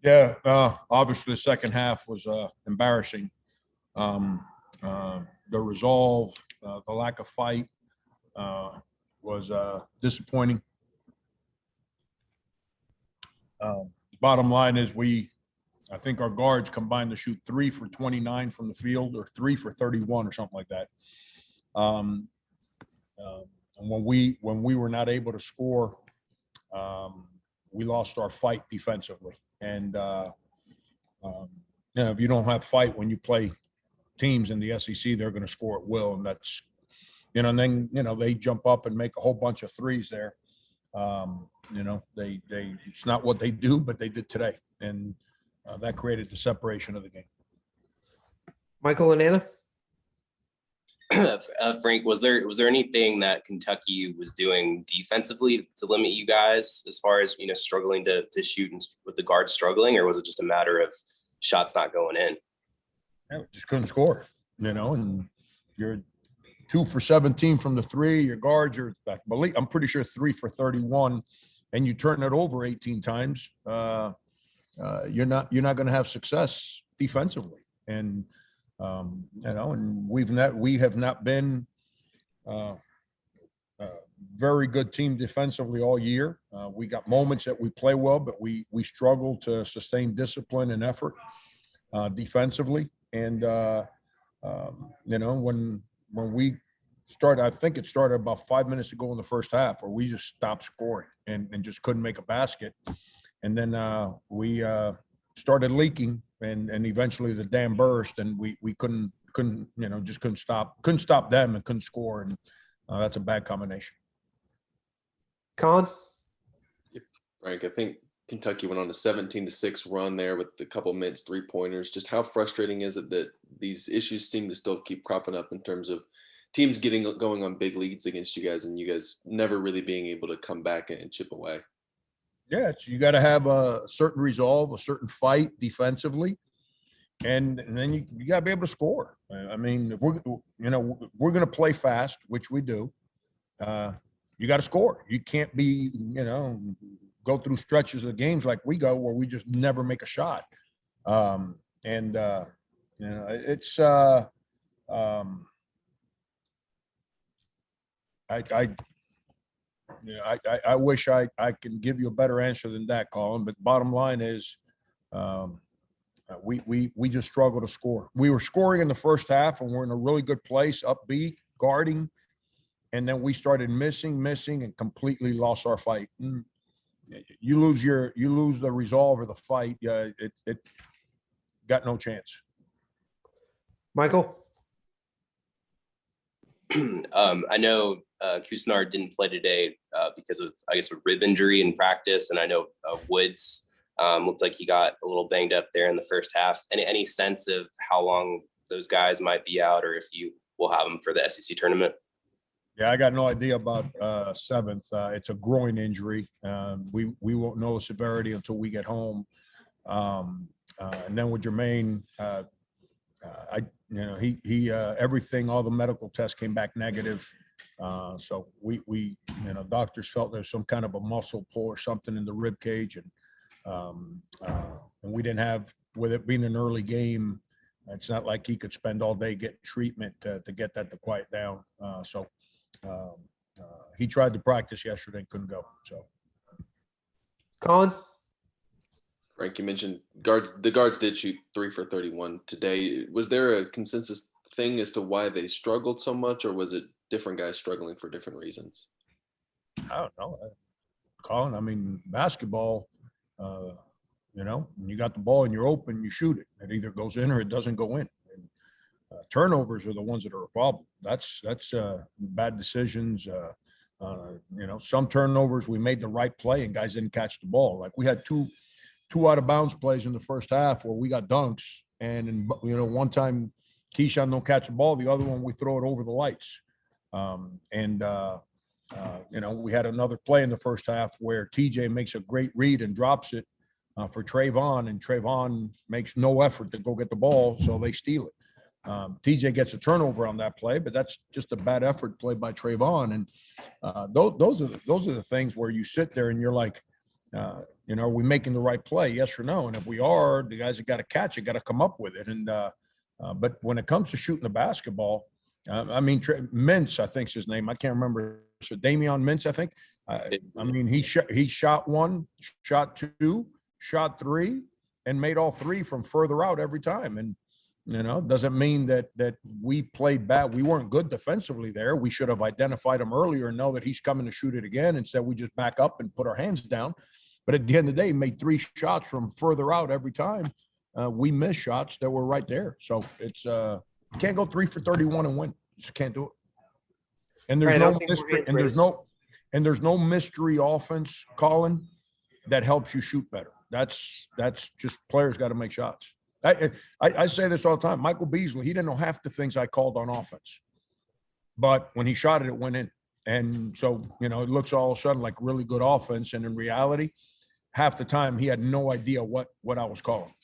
Yeah, obviously the second half was embarrassing. Um, the resolve, the lack of fight was disappointing. Bottom line is I think our guards combined to shoot 3 for 29 from the field or 3 for 31 or something like that. Um, and when we were not able to score, we lost our fight defensively. And if you don't have fight when you play teams in the SEC, they're going to score at will, and that's and then they jump up and make a whole bunch of threes there. They it's not what they do, but they did today, and that created the separation of the game. Michael and Anna. Frank, was there anything that Kentucky was doing defensively to limit you guys as far as struggling to shoot and with the guards struggling, or was it just a matter of shots not going in? Yeah, just couldn't score, and you're 2 for 17 from the three. Your guards are, I'm pretty sure 3 for 31, and you turn it over 18 times. You're not going to have success defensively, and and we have not been a very good team defensively all year. We got moments that we play well, but we struggle to sustain discipline and effort defensively. And when we started, I think it started about 5 minutes ago in the first half, where we just stopped scoring and just couldn't make a basket. And then we started leaking, and eventually the dam burst, and we couldn't stop them and couldn't score, and that's a bad combination. Colin? Yep. Frank, I think Kentucky went on a 17-6 run there with a couple minutes 3-pointers. Just how frustrating is it that these issues seem to still keep cropping up in terms of teams going on big leads against you guys, and you guys never really being able to come back and chip away? Yeah, you got to have a certain resolve, a certain fight defensively, and then you got to be able to score. I mean, if we're going to play fast, which we do, you got to score. You can't be go through stretches of games like we go where we just never make a shot. It's I wish I can give you a better answer than that, Colin. But bottom line is, we just struggle to score. We were scoring in the first half, and we're in a really good place, upbeat, guarding, and then we started missing, and completely lost our fight. You lose the resolve of the fight. It got no chance. Michael? I know Cousinard didn't play today because of, I guess, a rib injury in practice, and I know Woods looked like he got a little banged up there in the first half. Any sense of how long those guys might be out, or if you will have them for the SEC tournament? Yeah, I got no idea about 7th. It's a groin injury. We won't know the severity until we get home. And then with Jermaine, he everything, all the medical tests came back negative. So we doctors felt there's some kind of a muscle pull or something in the rib cage, and we didn't have, with it being an early game, it's not like he could spend all day getting treatment to get that to quiet down. So he tried to practice yesterday and couldn't go. So, Colin? Frank, you mentioned the guards did shoot 3 for 31 today. Was there a consensus thing as to why they struggled so much, or was it different guys struggling for different reasons? I don't know, Colin. I mean, basketball, when you got the ball and you're open, you shoot it. It either goes in or it doesn't go in. And turnovers are the ones that are a problem. That's bad decisions. Some turnovers, we made the right play and guys didn't catch the ball. Like we had two out of bounds plays in the first half where we got dunks, and one time Keyshawn don't catch the ball, the other one we throw it over the lights. We had another play in the first half where TJ makes a great read and drops it for Trayvon, and Trayvon makes no effort to go get the ball, so they steal it. TJ gets a turnover on that play, but that's just a bad effort play by Trayvon. And those are the things where you sit there and you're like, Are we making the right play? Yes or no? And if we are, the guys that got to catch it got to come up with it. And but when it comes to shooting the basketball, Mintz, I think's his name. I can't remember. So Damian Mintz, I think. He shot one, shot two, shot three, and made all three from further out every time. And doesn't mean that we played bad. We weren't good defensively there. We should have identified him earlier and know that he's coming to shoot it again. Instead, we just back up and put our hands down. But at the end of the day, he made three shots from further out every time. We missed shots that were right there. So it's you can't go 3 for 31 and win. You just can't do it. And there's Right, I don't no think we're mystery, getting and there's no mystery offense, Colin, that helps you shoot better. That's just players got to make shots. I say this all the time. Michael Beasley, he didn't know half the things I called on offense, but when he shot it, it went in. And so, it looks all of a sudden like really good offense. And in reality, half the time he had no idea what I was calling.